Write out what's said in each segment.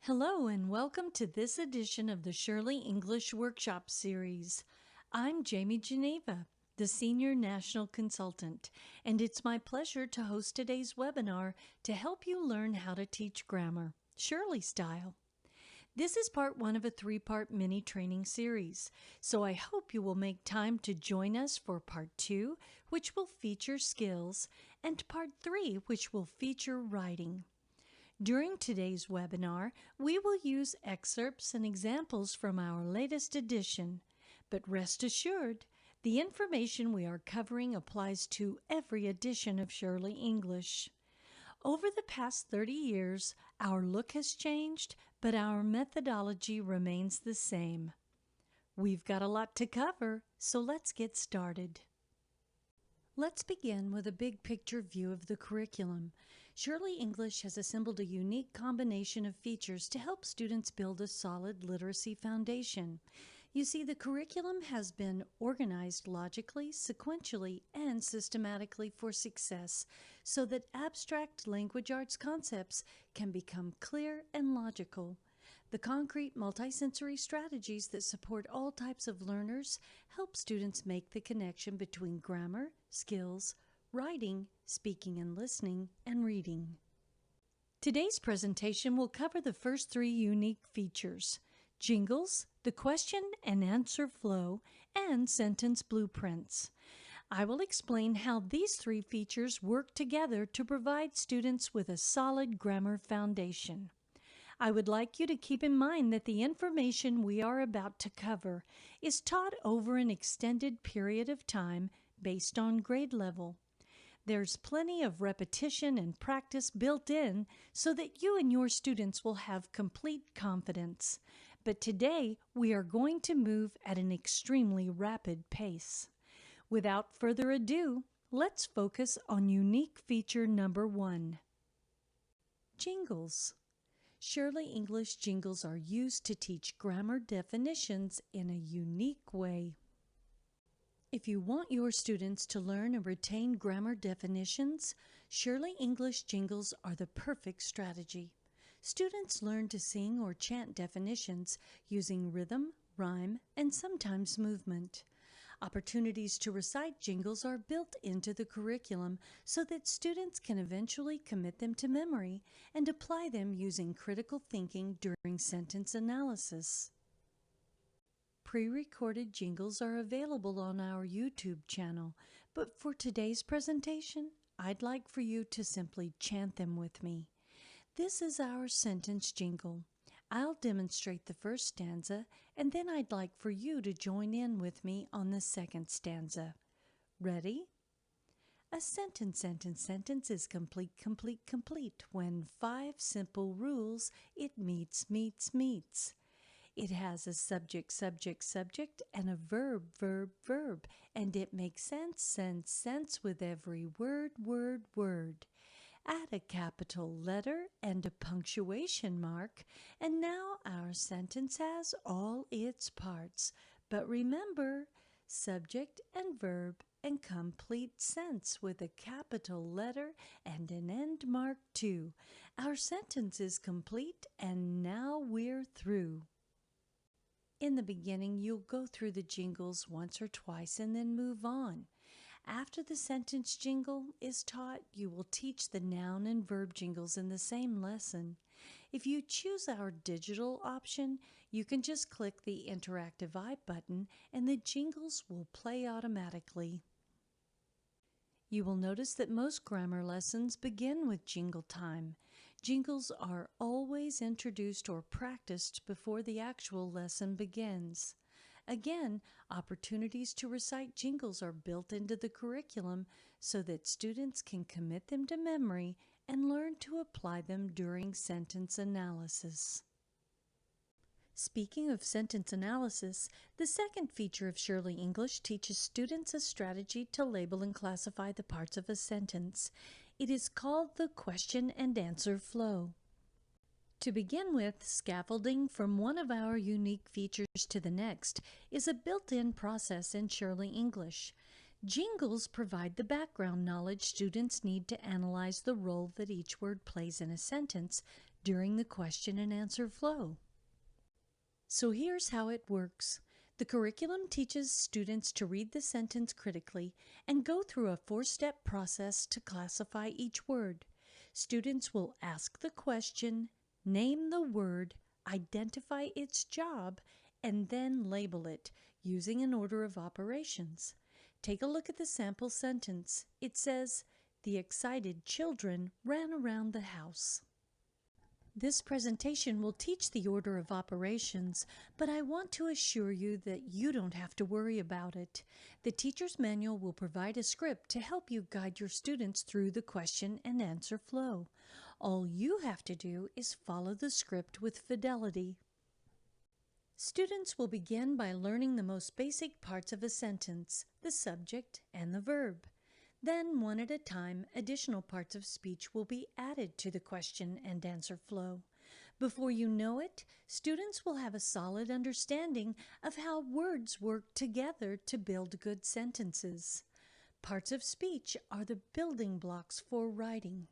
Hello and welcome to this edition of the Shurley English Workshop Series. I'm Jamie Geneva, the Senior National Consultant, and it's my pleasure to host today's webinar to help you learn how to teach grammar, Shurley style. This is part one of a three-part mini training series, so I hope you will make time to join us for part two, which will feature skills, and part three, which will feature writing. During today's webinar, we will use excerpts and examples from our latest edition, but rest assured, the information we are covering applies to every edition of Shurley English. Over the past 30 years, our look has changed, but our methodology remains the same. We've got a lot to cover, so let's get started. Let's begin with a big picture view of the curriculum. Shurley English has assembled a unique combination of features to help students build a solid literacy foundation. You see, the curriculum has been organized logically, sequentially, and systematically for success, so that abstract language arts concepts can become clear and logical. The concrete multisensory strategies that support all types of learners help students make the connection between grammar, skills, writing, speaking and listening, and reading. Today's presentation will cover the first three unique features: Jingles, the question and answer flow, and sentence blueprints. I will explain how these three features work together to provide students with a solid grammar foundation. I would like you to keep in mind that the information we are about to cover is taught over an extended period of time based on grade level. There's plenty of repetition and practice built in so that you and your students will have complete confidence. But today, we are going to move at an extremely rapid pace. Without further ado, let's focus on unique feature number one. Jingles. Shurley English jingles are used to teach grammar definitions in a unique way. If you want your students to learn and retain grammar definitions, Shurley English jingles are the perfect strategy. Students learn to sing or chant definitions using rhythm, rhyme, and sometimes movement. Opportunities to recite jingles are built into the curriculum so that students can eventually commit them to memory and apply them using critical thinking during sentence analysis. Pre-recorded jingles are available on our YouTube channel, but for today's presentation, I'd like for you to simply chant them with me. This is our sentence jingle. I'll demonstrate the first stanza, and then I'd like for you to join in with me on the second stanza. Ready? A sentence is complete when 5 simple rules it meets. It has a subject, and a verb, and it makes sense with every word. Add a capital letter and a punctuation mark, and now our sentence has all its parts. But remember, subject and verb and complete sense with a capital letter and an end mark too. Our sentence is complete, and now we're through. In the beginning, you'll go through the jingles once or twice and then move on. After the sentence jingle is taught, you will teach the noun and verb jingles in the same lesson. If you choose our digital option, you can just click the interactive eye button and the jingles will play automatically. You will notice that most grammar lessons begin with jingle time. Jingles are always introduced or practiced before the actual lesson begins. Again, opportunities to recite jingles are built into the curriculum so that students can commit them to memory and learn to apply them during sentence analysis. Speaking of sentence analysis, the second feature of Shurley English teaches students a strategy to label and classify the parts of a sentence. It is called the question and answer flow. To begin with, scaffolding from one of our unique features to the next is a built-in process in Shurley English. Jingles provide the background knowledge students need to analyze the role that each word plays in a sentence during the question and answer flow. So here's how it works. The curriculum teaches students to read the sentence critically and go through a 4-step process to classify each word. Students will ask the question, name the word, identify its job, and then label it using an order of operations. Take a look at the sample sentence. It says, "The excited children ran around the house." This presentation will teach the order of operations, but I want to assure you that you don't have to worry about it. The teacher's manual will provide a script to help you guide your students through the question and answer flow. All you have to do is follow the script with fidelity. Students will begin by learning the most basic parts of a sentence, the subject and the verb. Then, one at a time, additional parts of speech will be added to the question and answer flow. Before you know it, students will have a solid understanding of how words work together to build good sentences. Parts of speech are the building blocks for writing.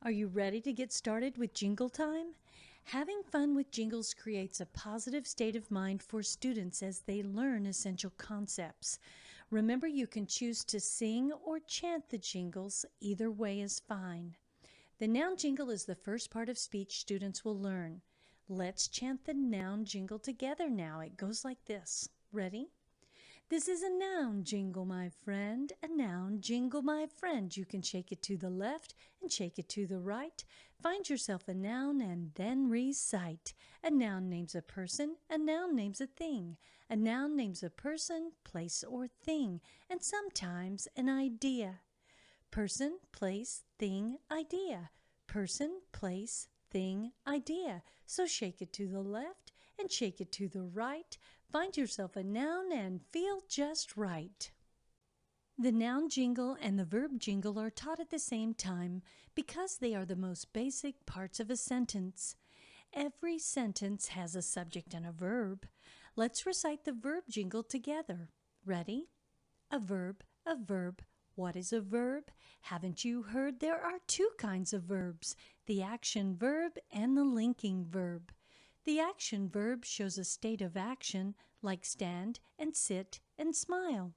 Are you ready to get started with Jingle Time? Having fun with jingles creates a positive state of mind for students as they learn essential concepts. Remember, you can choose to sing or chant the jingles. Either way is fine. The noun jingle is the first part of speech students will learn. Let's chant the noun jingle together now. It goes like this. Ready? This is a noun jingle, my friend. A noun jingle, my friend. You can shake it to the left and shake it to the right. Find yourself a noun and then recite. A noun names a person. A noun names a thing. A noun names a person, place, or thing, and sometimes an idea. Person, place, thing, idea. Person, place, thing, idea. So shake it to the left and shake it to the right. Find yourself a noun and feel just right. The noun jingle and the verb jingle are taught at the same time because they are the most basic parts of a sentence. Every sentence has a subject and a verb. Let's recite the verb jingle together. Ready? A verb, a verb. What is a verb? Haven't you heard there are 2 kinds of verbs, the action verb and the linking verb. The action verb shows a state of action like stand and sit and smile.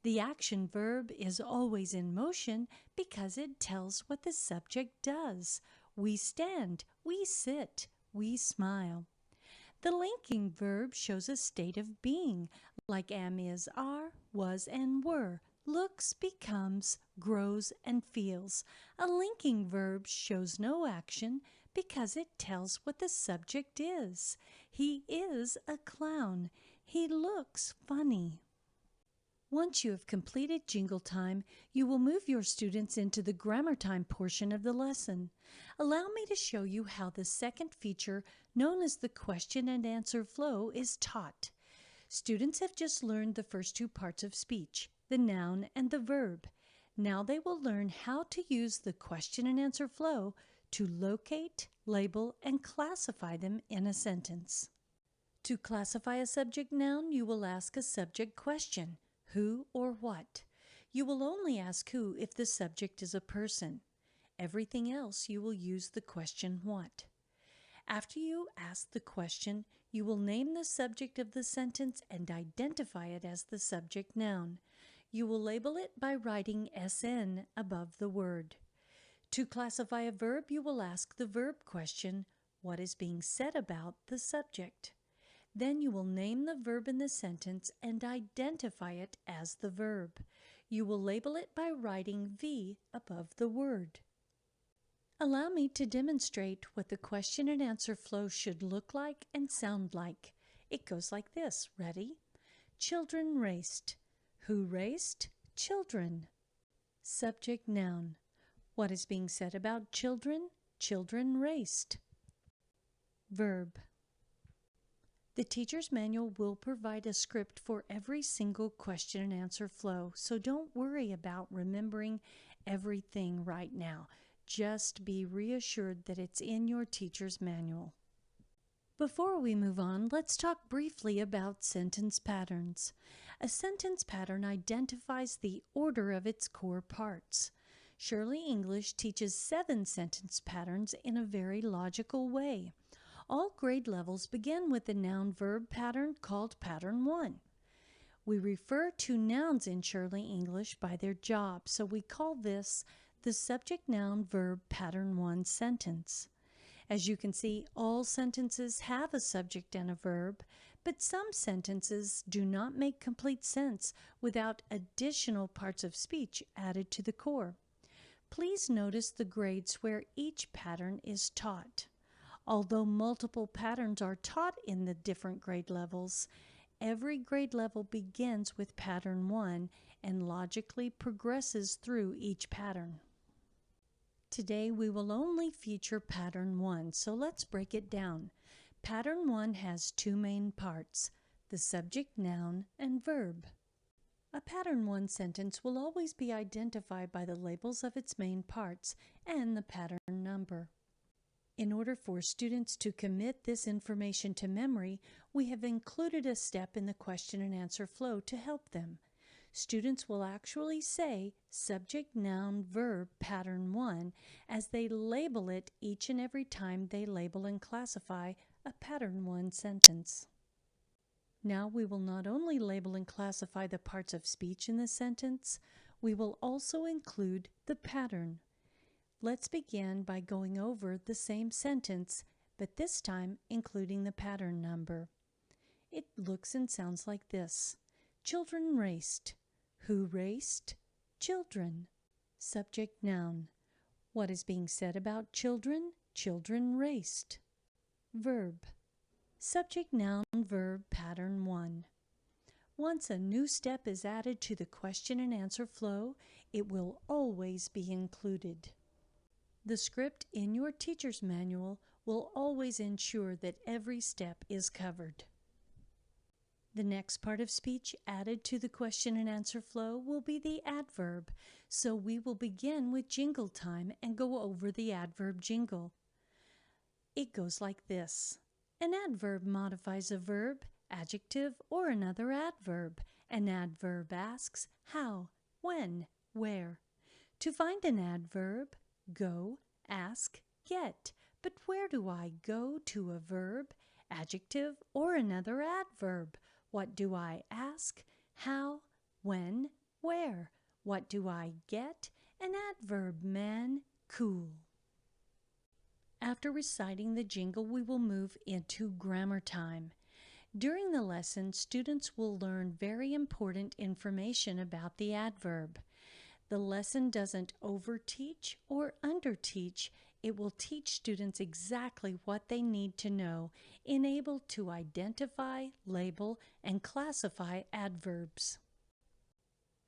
The action verb is always in motion because it tells what the subject does. We stand, we sit, we smile. The linking verb shows a state of being, like am, is, are, was, and were, looks, becomes, grows, and feels. A linking verb shows no action because it tells what the subject is. He is a clown. He looks funny. Once you have completed Jingle Time, you will move your students into the Grammar Time portion of the lesson. Allow me to show you how the second feature, known as the question and answer flow, is taught. Students have just learned the first 2 parts of speech, the noun and the verb. Now they will learn how to use the question and answer flow to locate, label, and classify them in a sentence. To classify a subject noun, you will ask a subject question. Who or what? You will only ask who if the subject is a person. Everything else you will use the question what. After you ask the question, you will name the subject of the sentence and identify it as the subject noun. You will label it by writing SN above the word. To classify a verb, you will ask the verb question, what is being said about the subject? Then you will name the verb in the sentence and identify it as the verb. You will label it by writing V above the word. Allow me to demonstrate what the question and answer flow should look like and sound like. It goes like this. Ready? Children raced. Who raced? Children. Subject noun. What is being said about children? Children raced. Verb. The teacher's manual will provide a script for every single question and answer flow, so don't worry about remembering everything right now. Just be reassured that it's in your teacher's manual. Before we move on, let's talk briefly about sentence patterns. A sentence pattern identifies the order of its core parts. Shurley English teaches 7 sentence patterns in a very logical way. All grade levels begin with the noun-verb pattern called Pattern 1. We refer to nouns in Shurley English by their job, so we call this the subject-noun-verb Pattern 1 sentence. As you can see, all sentences have a subject and a verb, but some sentences do not make complete sense without additional parts of speech added to the core. Please notice the grades where each pattern is taught. Although multiple patterns are taught in the different grade levels, every grade level begins with Pattern 1 and logically progresses through each pattern. Today we will only feature Pattern 1, so let's break it down. Pattern 1 has 2 main parts, the subject, noun, and verb. A Pattern 1 sentence will always be identified by the labels of its main parts and the pattern number. In order for students to commit this information to memory, we have included a step in the question and answer flow to help them. Students will actually say subject, noun, verb, pattern 1 as they label it each and every time they label and classify a Pattern 1 sentence. Now we will not only label and classify the parts of speech in the sentence, we will also include the pattern. Let's begin by going over the same sentence, but this time including the pattern number. It looks and sounds like this. Children raced. Who raced? Children. Subject, noun. What is being said about children? Children raced. Verb. Subject, noun, verb, pattern 1. Once a new step is added to the question and answer flow, it will always be included. The script in your teacher's manual will always ensure that every step is covered. The next part of speech added to the question and answer flow will be the adverb, so we will begin with jingle time and go over the adverb jingle. It goes like this. An adverb modifies a verb, adjective, or another adverb. An adverb asks how, when, where. To find an adverb, go, ask, get. But where do I go to a verb, adjective, or another adverb? What do I ask? How, when, where? What do I get? An adverb, man, cool. After reciting the jingle, we will move into grammar time. During the lesson, students will learn very important information about the adverb. The lesson doesn't overteach or underteach. It will teach students exactly what they need to know, enabled to identify, label, and classify adverbs.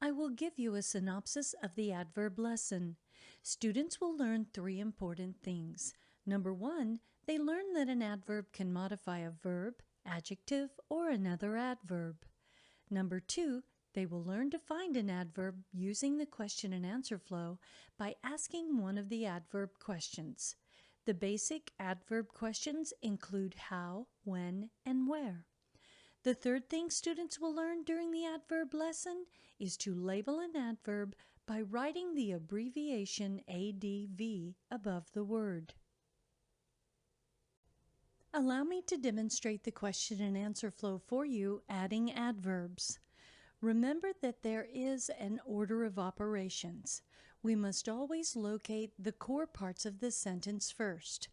I will give you a synopsis of the adverb lesson. Students will learn 3 important things. Number 1, they learn that an adverb can modify a verb, adjective, or another adverb. Number 2, they will learn to find an adverb using the question and answer flow by asking one of the adverb questions. The basic adverb questions include how, when, and where. The third thing students will learn during the adverb lesson is to label an adverb by writing the abbreviation ADV above the word. Allow me to demonstrate the question and answer flow for you, adding adverbs. Remember that there is an order of operations. We must always locate the core parts of the sentence first.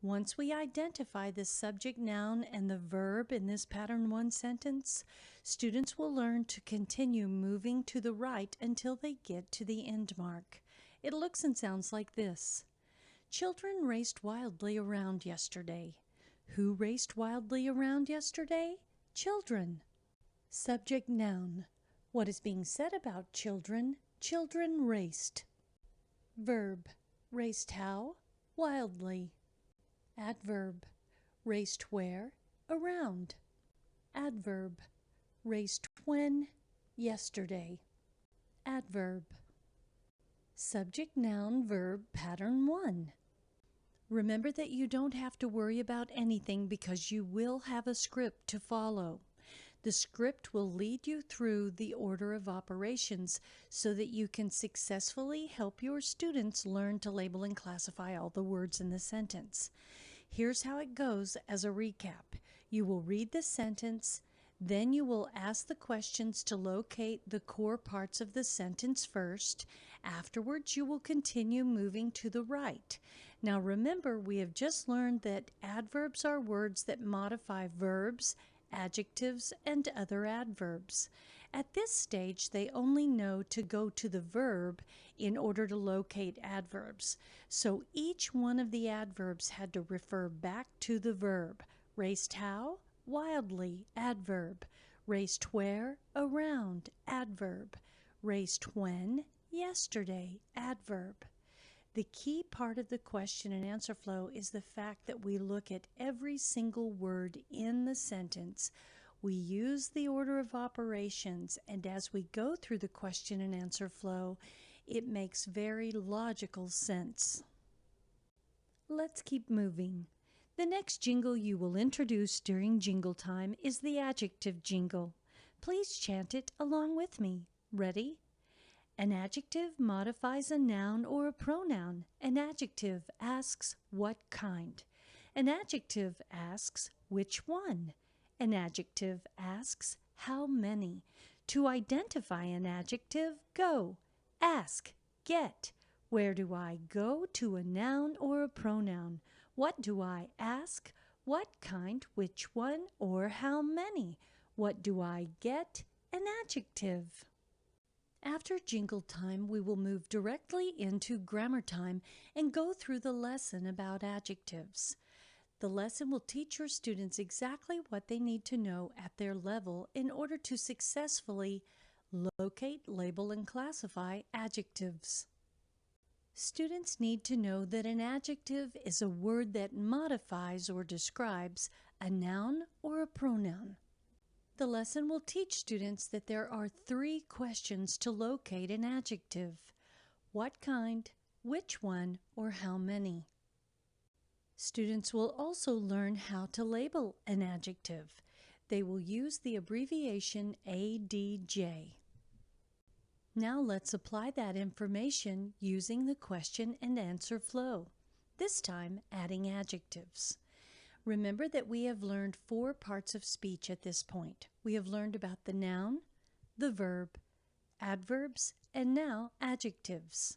Once we identify the subject, noun, and the verb in this Pattern 1 sentence, students will learn to continue moving to the right until they get to the end mark. It looks and sounds like this. Children raced wildly around yesterday. Who raced wildly around yesterday? Children. Subject, noun. What is being said about children? Children raced. Verb. Raced how? Wildly. Adverb. Raced where? Around. Adverb. Raced when? Yesterday. Adverb. Subject, noun, verb, Pattern 1. Remember that you don't have to worry about anything because you will have a script to follow. The script will lead you through the order of operations so that you can successfully help your students learn to label and classify all the words in the sentence. Here's how it goes as a recap. You will read the sentence, then you will ask the questions to locate the core parts of the sentence first. Afterwards, you will continue moving to the right. Now remember, we have just learned that adverbs are words that modify verbs, adjectives, and other adverbs. At this stage, they only know to go to the verb in order to locate adverbs. So each one of the adverbs had to refer back to the verb. Raced how? Wildly, adverb. Raced where? Around, adverb. Raced when? Yesterday, adverb. The key part of the question and answer flow is the fact that we look at every single word in the sentence. We use the order of operations, and as we go through the question and answer flow, it makes very logical sense. Let's keep moving. The next jingle you will introduce during jingle time is the adjective jingle. Please chant it along with me. Ready? An adjective modifies a noun or a pronoun. An adjective asks what kind. An adjective asks which one. An adjective asks how many. To identify an adjective, go. Ask, get. Where do I go to a noun or a pronoun? What do I ask? What kind, which one, or how many? What do I get? An adjective. After jingle time, we will move directly into grammar time and go through the lesson about adjectives. The lesson will teach your students exactly what they need to know at their level in order to successfully locate, label, and classify adjectives. Students need to know that an adjective is a word that modifies or describes a noun or a pronoun. The lesson will teach students that there are 3 questions to locate an adjective. What kind, which one, or how many? Students will also learn how to label an adjective. They will use the abbreviation ADJ. Now let's apply that information using the question and answer flow, this time adding adjectives. Remember that we have learned 4 parts of speech at this point. We have learned about the noun, the verb, adverbs, and now adjectives.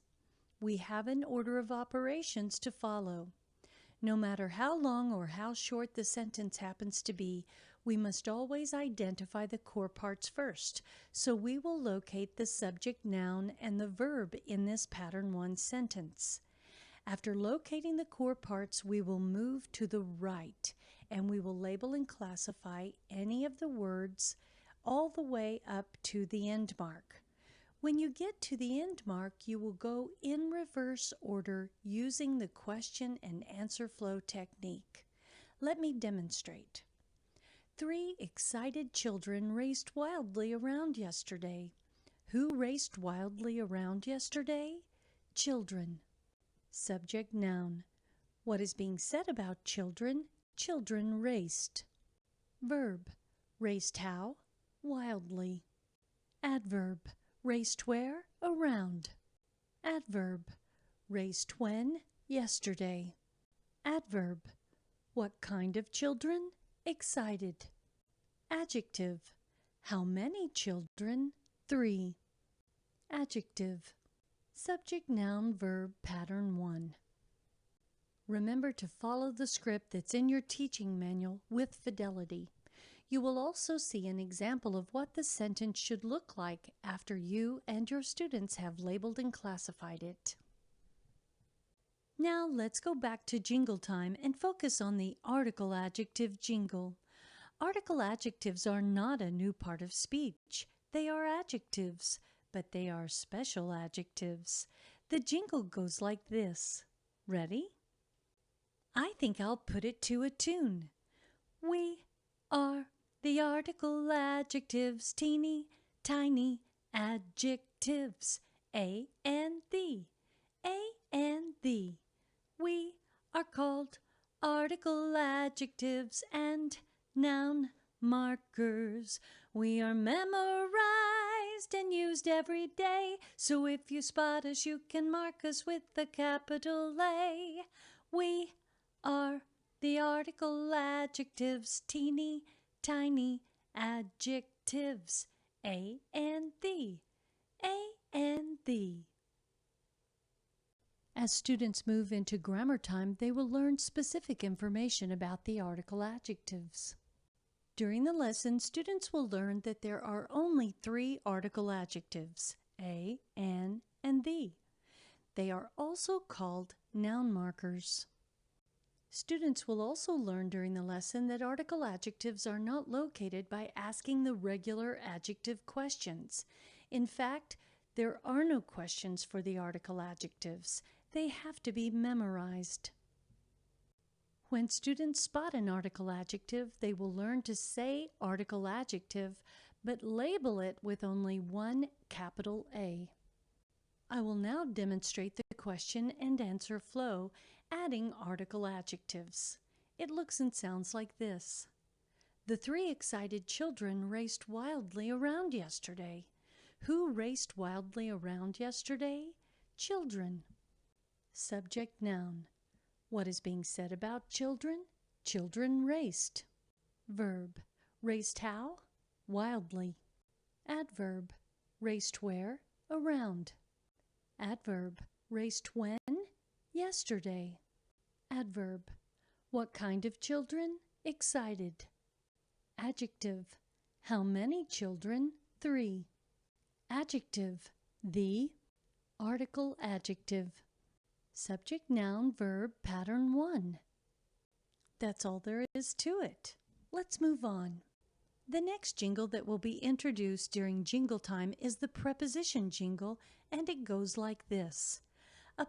We have an order of operations to follow. No matter how long or how short the sentence happens to be, we must always identify the core parts first, so we will locate the subject, noun, and the verb in this pattern 1 sentence. After locating the core parts, we will move to the right, and we will label and classify any of the words all the way up to the end mark. When you get to the end mark, you will go in reverse order using the question and answer flow technique. Let me demonstrate. 3 excited children raced wildly around yesterday. Who raced wildly around yesterday? Children. Subject noun. What is being said about children? Children raced. Verb. Raced how? Wildly. Adverb. Raced where? Around. Adverb. Raced when? Yesterday. Adverb. What kind of children? Excited. Adjective. How many children? 3. Adjective. Subject, noun, verb, pattern 1. Remember to follow the script that's in your teaching manual with fidelity. You will also see an example of what the sentence should look like after you and your students have labeled and classified it. Now let's go back to jingle time and focus on the article adjective jingle. Article adjectives are not a new part of speech. They are adjectives, but they are special adjectives. The jingle goes like this. Ready? I think I'll put it to a tune. We are the article adjectives, teeny tiny adjectives, A and the, A and the. We are called article adjectives and noun markers. We are memorized and used every day. So if you spot us, you can mark us with a capital A. We are the article adjectives, teeny tiny adjectives. A and the, A and the. As students move into grammar time, they will learn specific information about the article adjectives. During the lesson, students will learn that there are only 3 article adjectives, a, an, and the. They are also called noun markers. Students will also learn during the lesson that article adjectives are not located by asking the regular adjective questions. In fact, there are no questions for the article adjectives. They have to be memorized. When students spot an article adjective, they will learn to say article adjective, but label it with only one capital A. I will now demonstrate the question and answer flow, adding article adjectives. It looks and sounds like this. The 3 excited children raced wildly around yesterday. Who raced wildly around yesterday? Children. Subject noun. What is being said about children? Children raced. Verb. Raced how? Wildly. Adverb. Raced where? Around. Adverb. Raced when? Yesterday. Adverb. What kind of children? Excited. Adjective. How many children? 3. Adjective. The. Article adjective. Subject, noun, verb, pattern 1. That's all there is to it. Let's move on. The next jingle that will be introduced during jingle time is the preposition jingle, and it goes like this. A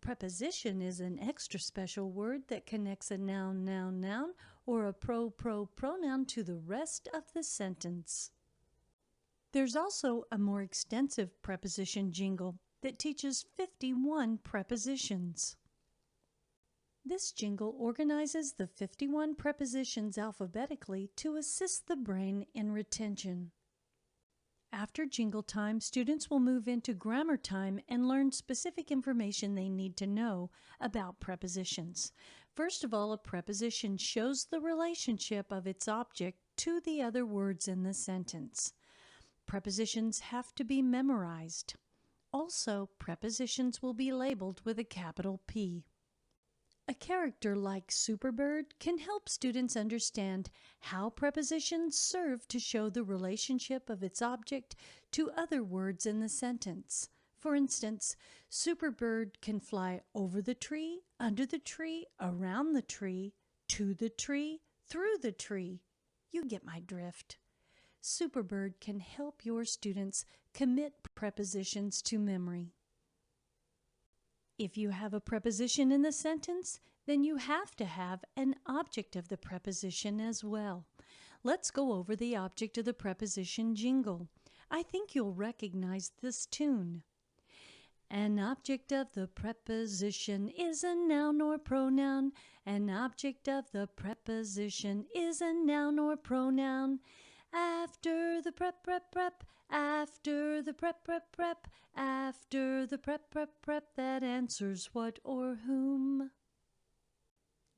preposition is an extra special word that connects a noun, or a pronoun to the rest of the sentence. There's also a more extensive preposition jingle that teaches 51 prepositions. This jingle organizes the 51 prepositions alphabetically to assist the brain in retention. After jingle time, students will move into grammar time and learn specific information they need to know about prepositions. First of all, a preposition shows the relationship of its object to the other words in the sentence. Prepositions have to be memorized. Also, prepositions will be labeled with a capital P. A character like Superbird can help students understand how prepositions serve to show the relationship of its object to other words in the sentence. For instance, Superbird can fly over the tree, under the tree, around the tree, to the tree, through the tree. You get my drift. Superbird can help your students commit prepositions to memory. If you have a preposition in the sentence, then you have to have an object of the preposition as well. Let's go over the object of the preposition jingle. I think you'll recognize this tune. An object of the preposition is a noun or pronoun. An object of the preposition is a noun or pronoun. After the prep, after the prep, after the prep, that answers what or whom.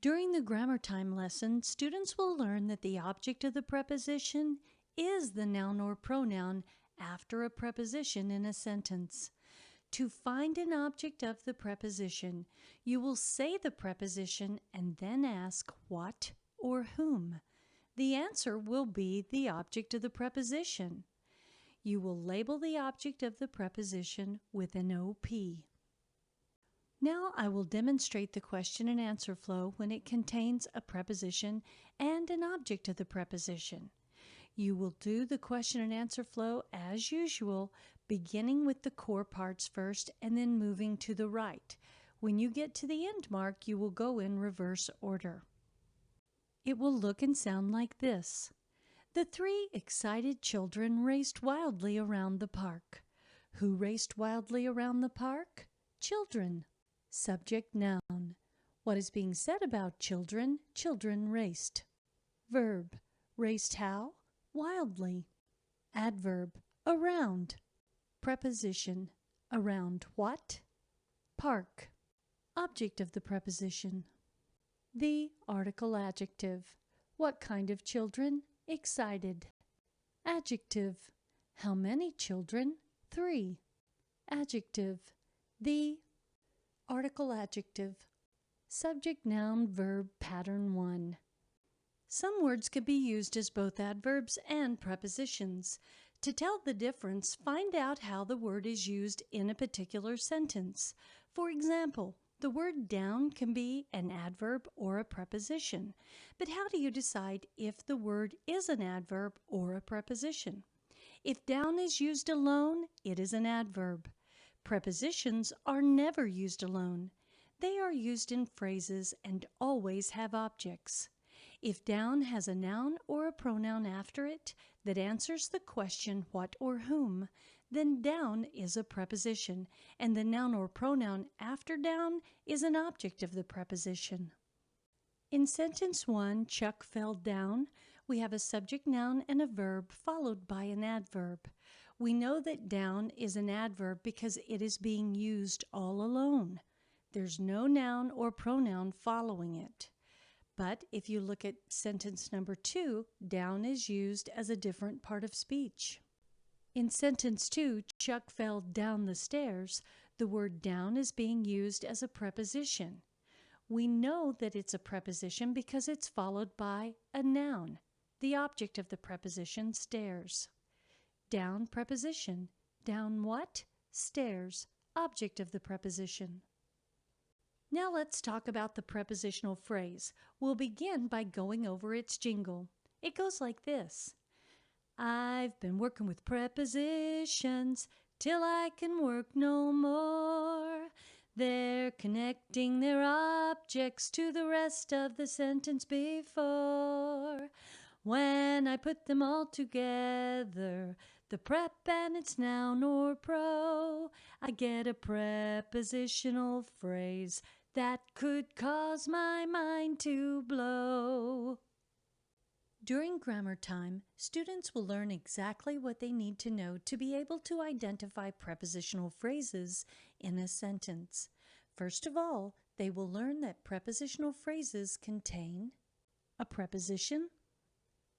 During the grammar time lesson, students will learn that the object of the preposition is the noun or pronoun after a preposition in a sentence. To find an object of the preposition, you will say the preposition and then ask what or whom. The answer will be the object of the preposition. You will label the object of the preposition with an OP. Now I will demonstrate the question and answer flow when it contains a preposition and an object of the preposition. You will do the question and answer flow as usual, beginning with the core parts first and then moving to the right. When you get to the end mark, you will go in reverse order. It will look and sound like this. The 3 excited children raced wildly around the park. Who raced wildly around the park? Children. Subject noun. What is being said about children? Children raced. Verb. Raced how? Wildly. Adverb, around. Preposition, around what? Park. Object of the preposition. The article adjective. What kind of children? Excited. Adjective. How many children? 3. Adjective. The article adjective. Subject, noun, verb, pattern 1. Some words could be used as both adverbs and prepositions. To tell the difference, find out how the word is used in a particular sentence. For example, the word down can be an adverb or a preposition. But how do you decide if the word is an adverb or a preposition? If down is used alone, it is an adverb. Prepositions are never used alone. They are used in phrases and always have objects. If down has a noun or a pronoun after it that answers the question what or whom, then down is a preposition, and the noun or pronoun after down is an object of the preposition. In sentence 1, Chuck fell down, we have a subject noun and a verb followed by an adverb. We know that down is an adverb because it is being used all alone. There's no noun or pronoun following it. But if you look at sentence number 2, down is used as a different part of speech. In sentence 2, Chuck fell down the stairs, the word down is being used as a preposition. We know that it's a preposition because it's followed by a noun, the object of the preposition stairs. Down preposition. Down what? Stairs, object of the preposition. Now let's talk about the prepositional phrase. We'll begin by going over its jingle. It goes like this. I've been working with prepositions till I can work no more. They're connecting their objects to the rest of the sentence before. When I put them all together, the prep and its noun or pro, I get a prepositional phrase that could cause my mind to blow. During grammar time, students will learn exactly what they need to know to be able to identify prepositional phrases in a sentence. First of all, they will learn that prepositional phrases contain a preposition,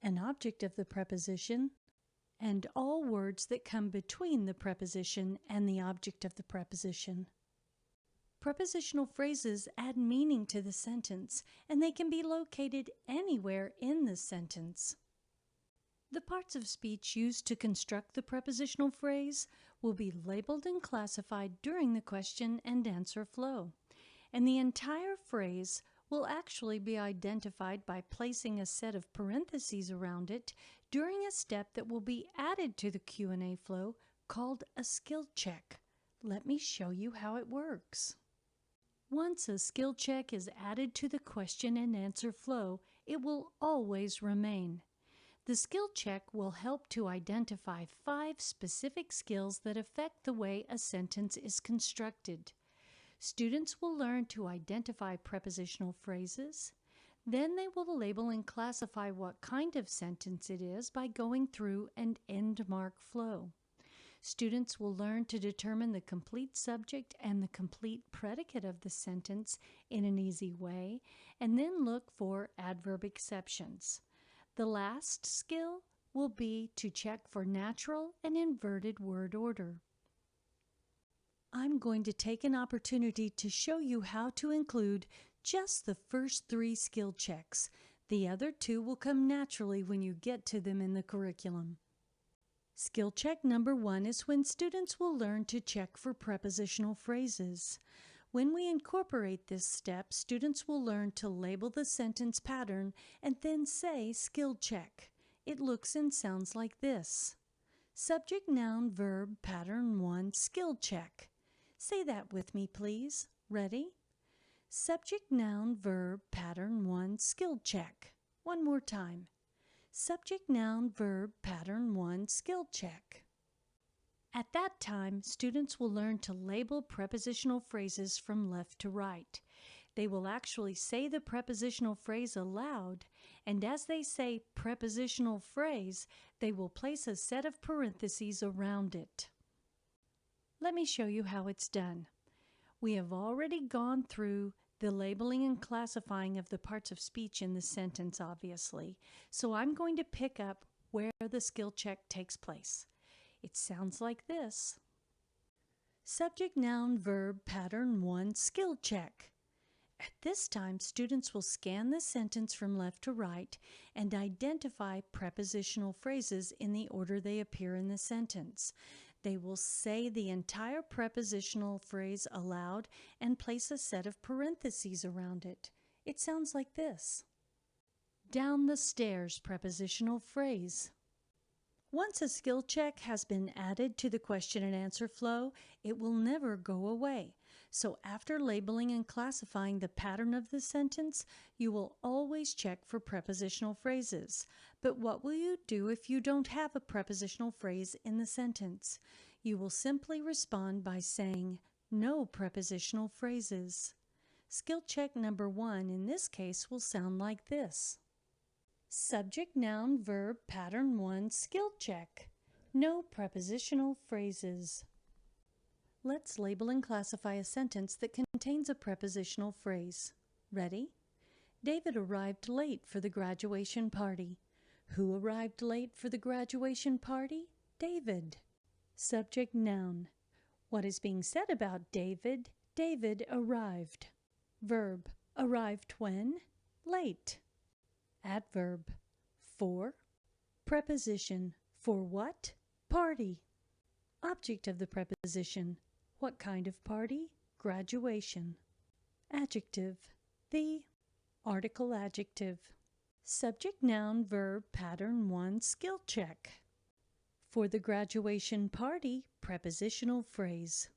an object of the preposition, and all words that come between the preposition and the object of the preposition. Prepositional phrases add meaning to the sentence, and they can be located anywhere in the sentence. The parts of speech used to construct the prepositional phrase will be labeled and classified during the question and answer flow, and the entire phrase will actually be identified by placing a set of parentheses around it during a step that will be added to the Q&A flow called a skill check. Let me show you how it works. Once a skill check is added to the question and answer flow, it will always remain. The skill check will help to identify 5 specific skills that affect the way a sentence is constructed. Students will learn to identify prepositional phrases. Then they will label and classify what kind of sentence it is by going through an end mark flow. Students will learn to determine the complete subject and the complete predicate of the sentence in an easy way, and then look for adverb exceptions. The last skill will be to check for natural and inverted word order. I'm going to take an opportunity to show you how to include just the first 3 skill checks. The other 2 will come naturally when you get to them in the curriculum. Skill check number 1 is when students will learn to check for prepositional phrases. When we incorporate this step, students will learn to label the sentence pattern and then say skill check. It looks and sounds like this. Subject, noun, verb, pattern 1, skill check. Say that with me, please. Ready? Subject, noun, verb, pattern 1, skill check. One more time. Subject, noun, verb, pattern 1, skill check. At that time, students will learn to label prepositional phrases from left to right. They will actually say the prepositional phrase aloud, and as they say prepositional phrase, they will place a set of parentheses around it. Let me show you how it's done. We have already gone through the labeling and classifying of the parts of speech in the sentence, obviously. So I'm going to pick up where the skill check takes place. It sounds like this. Subject, noun, verb, pattern 1, skill check. At this time, students will scan the sentence from left to right and identify prepositional phrases in the order they appear in the sentence. They will say the entire prepositional phrase aloud and place a set of parentheses around it. It sounds like this. Down the stairs prepositional phrase. Once a skill check has been added to the question and answer flow, it will never go away. So after labeling and classifying the pattern of the sentence, you will always check for prepositional phrases. But what will you do if you don't have a prepositional phrase in the sentence? You will simply respond by saying, no prepositional phrases. Skill check number 1 in this case will sound like this. Subject, noun, verb, pattern 1, skill check. No prepositional phrases. Let's label and classify a sentence that contains a prepositional phrase. Ready? David arrived late for the graduation party. Who arrived late for the graduation party? David. Subject, noun. What is being said about David? David arrived. Verb, arrived when? Late. Adverb, for. Preposition, for what? Party. Object of the preposition, what kind of party? Graduation. Adjective, the. Article adjective. Subject, noun, verb, pattern 1, skill check. For the graduation party, prepositional phrase.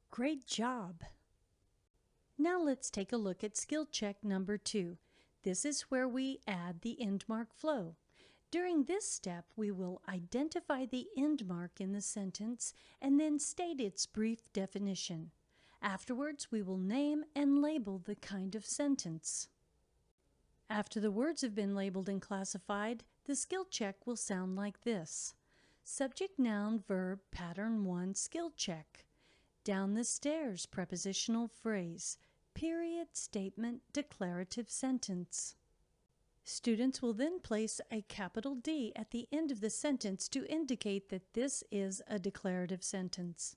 Great job! Now let's take a look at skill check number 2. This is where we add the end mark flow. During this step, we will identify the end mark in the sentence and then state its brief definition. Afterwards, we will name and label the kind of sentence. After the words have been labeled and classified, the skill check will sound like this. Subject, noun, verb, pattern 1, skill check. Down the stairs, prepositional phrase. Period, statement, declarative sentence. Students will then place a capital D at the end of the sentence to indicate that this is a declarative sentence.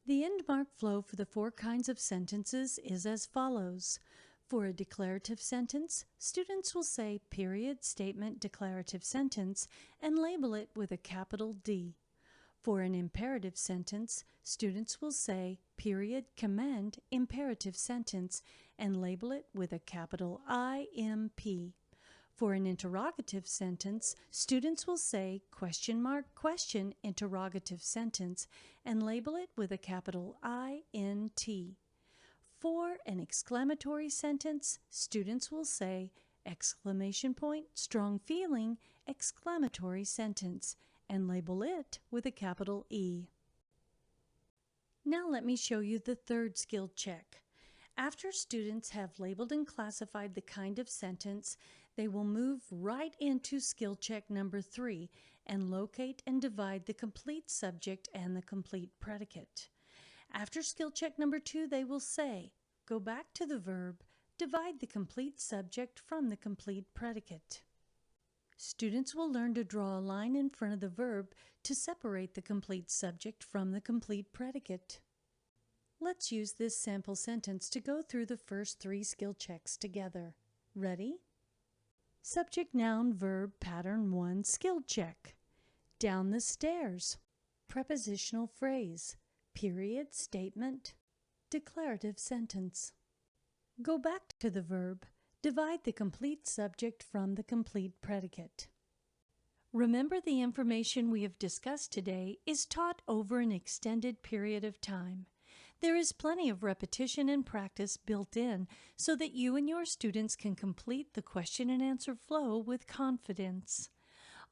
The end mark flow for the 4 kinds of sentences is as follows. For a declarative sentence, students will say period, statement, declarative sentence and label it with a capital D. For an imperative sentence, students will say period, command, imperative sentence and label it with a capital IMP. For an interrogative sentence, students will say question mark, question, interrogative sentence and label it with a capital INT. For an exclamatory sentence, students will say exclamation point, strong feeling, exclamatory sentence and label it with a capital E. Now let me show you the third skill check. After students have labeled and classified the kind of sentence, they will move right into skill check number 3 and locate and divide the complete subject and the complete predicate. After skill check number 2, they will say, go back to the verb, divide the complete subject from the complete predicate. Students will learn to draw a line in front of the verb to separate the complete subject from the complete predicate. Let's use this sample sentence to go through the first 3 skill checks together. Ready? Subject, noun, verb, pattern 1, skill check. Down the stairs. Prepositional phrase. Period, statement, declarative sentence. Go back to the verb. Divide the complete subject from the complete predicate. Remember, the information we have discussed today is taught over an extended period of time. There is plenty of repetition and practice built in so that you and your students can complete the question and answer flow with confidence.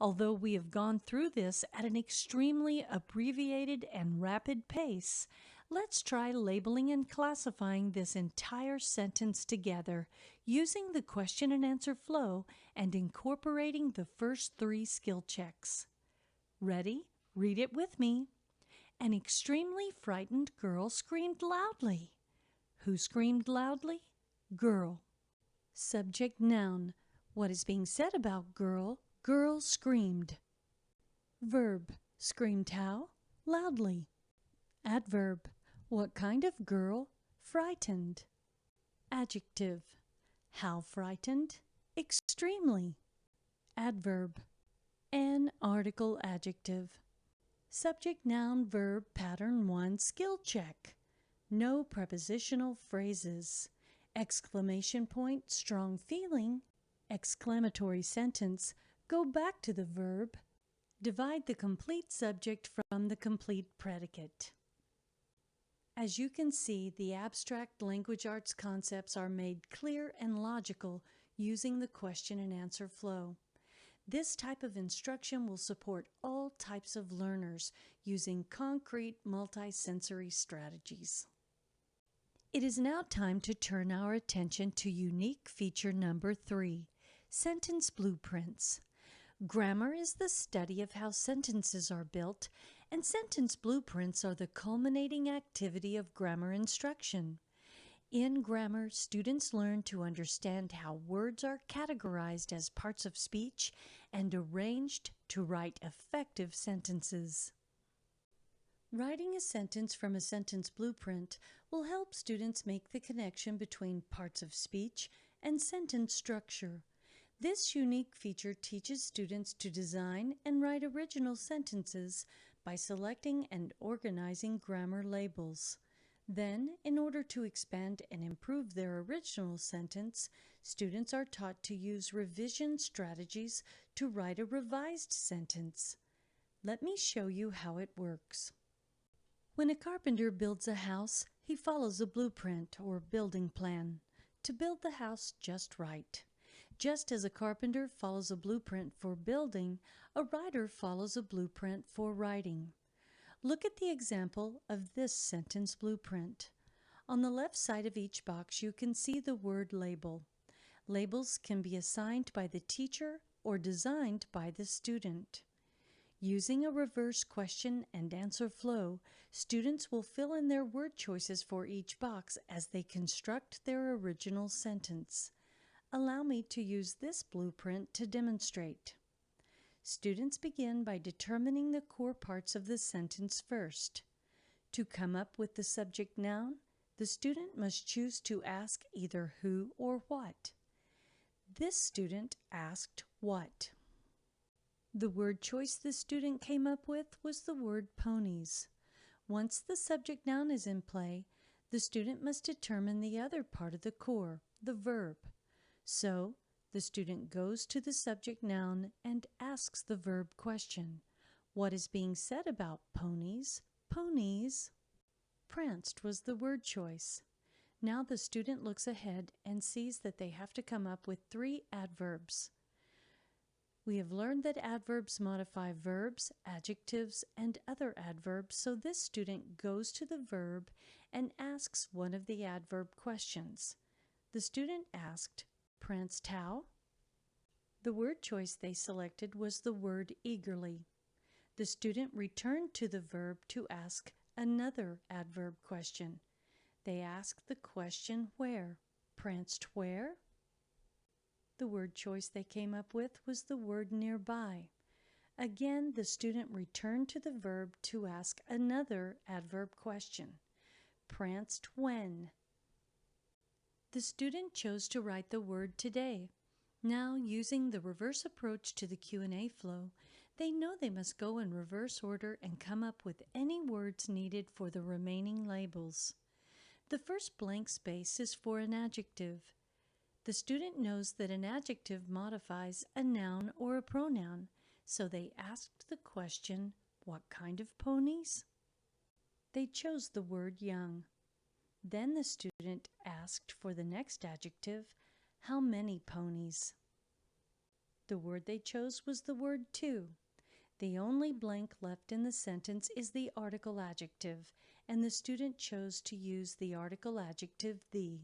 Although we have gone through this at an extremely abbreviated and rapid pace, Let's try labeling and classifying this entire sentence together using the question and answer flow and incorporating the first 3 skill checks. Ready? Read it with me. An extremely frightened girl screamed loudly. Who screamed loudly? Girl. Subject noun. What is being said about girl? Girl screamed. Verb. Screamed how? Loudly. Adverb. What kind of girl? Frightened. Adjective. How frightened? Extremely. Adverb. An article adjective. Subject noun verb pattern 1 skill check. No prepositional phrases. Exclamation point, strong feeling. Exclamatory sentence, go back to the verb. Divide the complete subject from the complete predicate. As you can see, the abstract language arts concepts are made clear and logical using the question and answer flow. This type of instruction will support all types of learners using concrete multisensory strategies. It is now time to turn our attention to unique feature number 3, sentence blueprints. Grammar is the study of how sentences are built, and sentence blueprints are the culminating activity of grammar instruction. In grammar, students learn to understand how words are categorized as parts of speech and arranged to write effective sentences. Writing a sentence from a sentence blueprint will help students make the connection between parts of speech and sentence structure. This unique feature teaches students to design and write original sentences by selecting and organizing grammar labels. Then, in order to expand and improve their original sentence, students are taught to use revision strategies to write a revised sentence. Let me show you how it works. When a carpenter builds a house, he follows a blueprint or building plan to build the house just right. Just as a carpenter follows a blueprint for building, a writer follows a blueprint for writing. Look at the example of this sentence blueprint. On the left side of each box, you can see the word label. Labels can be assigned by the teacher or designed by the student. Using a reverse question and answer flow, students will fill in their word choices for each box as they construct their original sentence. Allow me to use this blueprint to demonstrate. Students begin by determining the core parts of the sentence first. To come up with the subject noun, the student must choose to ask either who or what. This student asked what. The word choice the student came up with was the word ponies. Once the subject noun is in play, the student must determine the other part of the core, the verb. So, the student goes to the subject noun and asks the verb question. What is being said about ponies? Ponies. Pranced was the word choice. Now the student looks ahead and sees that they have to come up with 3 adverbs. We have learned that adverbs modify verbs, adjectives, and other adverbs, so this student goes to the verb and asks one of the adverb questions. The student asked, pranced how? The word choice they selected was the word eagerly. The student returned to the verb to ask another adverb question. They asked the question where? Pranced where? The word choice they came up with was the word nearby. Again, the student returned to the verb to ask another adverb question. Pranced when? The student chose to write the word today. Now, using the reverse approach to the Q&A flow, they know they must go in reverse order and come up with any words needed for the remaining labels. The first blank space is for an adjective. The student knows that an adjective modifies a noun or a pronoun, so they asked the question, what kind of ponies? They chose the word young. Then the student asked for the next adjective, how many ponies? The word they chose was the word two. The only blank left in the sentence is the article adjective, and the student chose to use the article adjective the.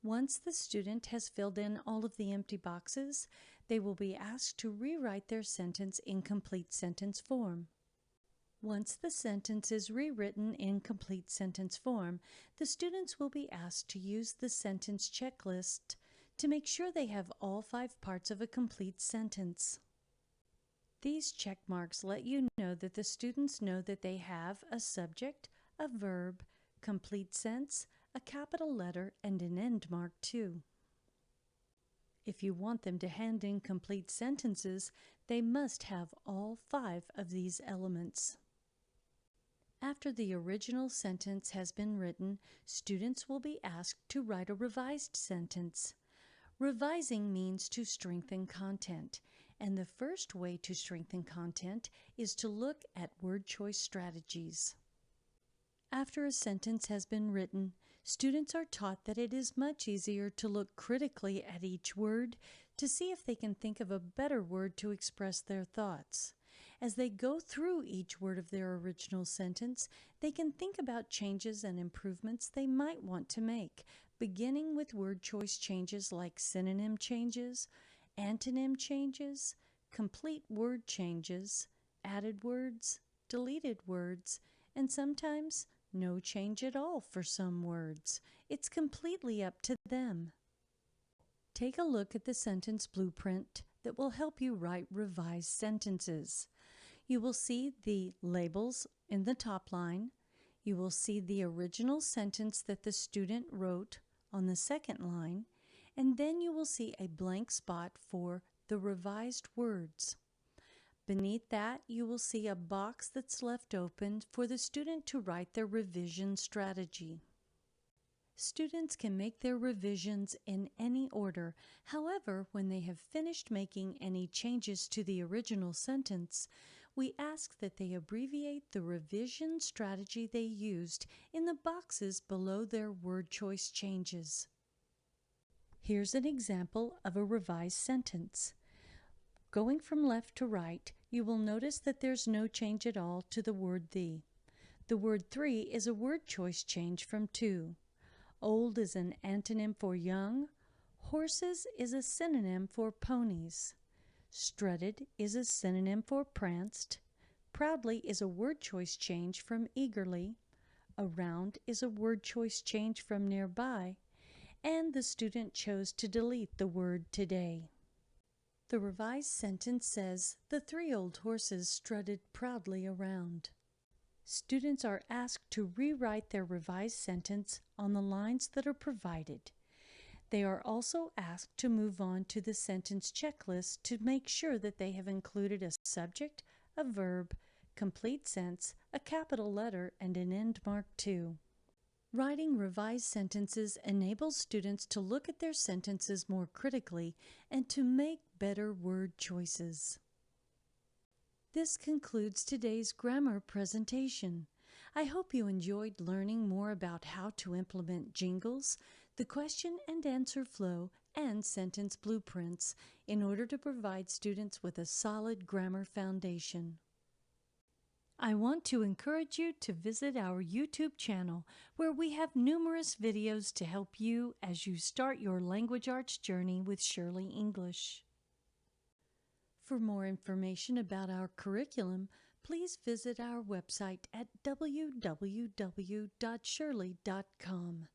Once the student has filled in all of the empty boxes, they will be asked to rewrite their sentence in complete sentence form. Once the sentence is rewritten in complete sentence form, the students will be asked to use the sentence checklist to make sure they have all 5 parts of a complete sentence. These check marks let you know that the students know that they have a subject, a verb, complete sense, a capital letter, and an end mark too. If you want them to hand in complete sentences, they must have all 5 of these elements. After the original sentence has been written, students will be asked to write a revised sentence. Revising means to strengthen content, and the first way to strengthen content is to look at word choice strategies. After a sentence has been written, students are taught that it is much easier to look critically at each word to see if they can think of a better word to express their thoughts. As they go through each word of their original sentence, they can think about changes and improvements they might want to make, beginning with word choice changes like synonym changes, antonym changes, complete word changes, added words, deleted words, and sometimes no change at all for some words. It's completely up to them. Take a look at the sentence blueprint that will help you write revised sentences. You will see the labels in the top line. You will see the original sentence that the student wrote on the second line, and then you will see a blank spot for the revised words. Beneath that, you will see a box that's left open for the student to write their revision strategy. Students can make their revisions in any order. However, when they have finished making any changes to the original sentence, we ask that they abbreviate the revision strategy they used in the boxes below their word choice changes. Here's an example of a revised sentence. Going from left to right, you will notice that there's no change at all to the word the. The word 3 is a word choice change from 2. Old is an antonym for young. Horses is a synonym for ponies. Strutted is a synonym for pranced. Proudly is a word choice change from eagerly. Around is a word choice change from nearby. And the student chose to delete the word today. The revised sentence says, "The 3 old horses strutted proudly around." Students are asked to rewrite their revised sentence on the lines that are provided. They are also asked to move on to the sentence checklist to make sure that they have included a subject, a verb, complete sense, a capital letter, and an end mark too. Writing revised sentences enables students to look at their sentences more critically and to make better word choices. This concludes today's grammar presentation. I hope you enjoyed learning more about how to implement jingles, the question and answer flow, and sentence blueprints in order to provide students with a solid grammar foundation. I want to encourage you to visit our YouTube channel, where we have numerous videos to help you as you start your language arts journey with Shurley English. For more information about our curriculum, please visit our website at www.shurley.com.